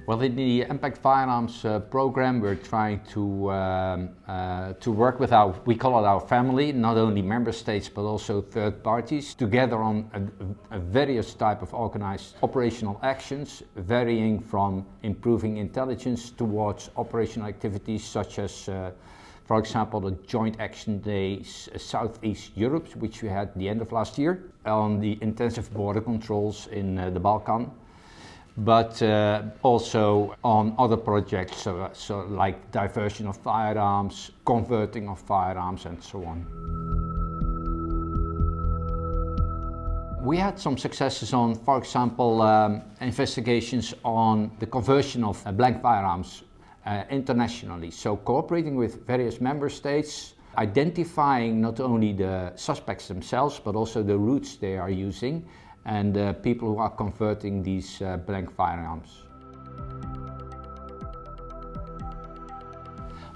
Well, in the EMPACT Firearms program, we're trying to work with we call it our family, not only member states but also third parties, together on a various type of organized operational actions, varying from improving intelligence towards operational activities such as, for example, the Joint Action Days Southeast Europe, which we had at the end of last year, on the intensive border controls in the Balkan. But also on other projects, so like diversion of firearms, converting of firearms, and so on. We had some successes on, for example, investigations on the conversion of blank firearms internationally. So cooperating with various member states, identifying not only the suspects themselves, but also the routes they are using, and people who are converting these blank firearms.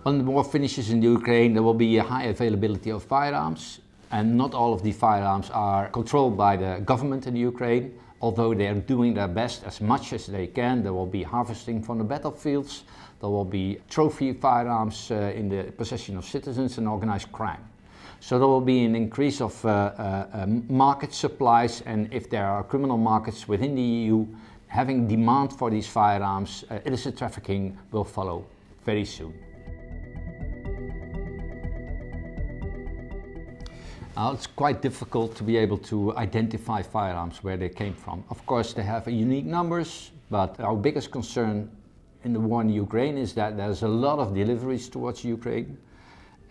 On the war finishes in Ukraine, there will be a high availability of firearms, and not all of the firearms are controlled by the government in Ukraine. Although they are doing their best as much as they can, there will be harvesting from the battlefields, there will be trophy firearms in the possession of citizens, and organized crime. So there will be an increase of market supplies, and if there are criminal markets within the EU having demand for these firearms, illicit trafficking will follow very soon. It's quite difficult to be able to identify firearms where they came from. Of course, they have unique numbers, but our biggest concern in the war in Ukraine is that there's a lot of deliveries towards Ukraine.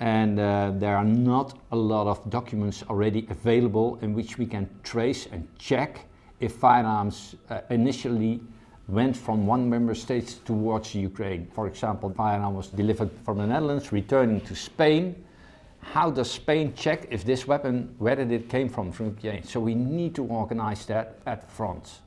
And there are not a lot of documents already available in which we can trace and check if firearms initially went from one member state towards Ukraine. For example, firearm was delivered from the Netherlands, returning to Spain. How does Spain check if this weapon, where did it came from Ukraine? So we need to organize that at front.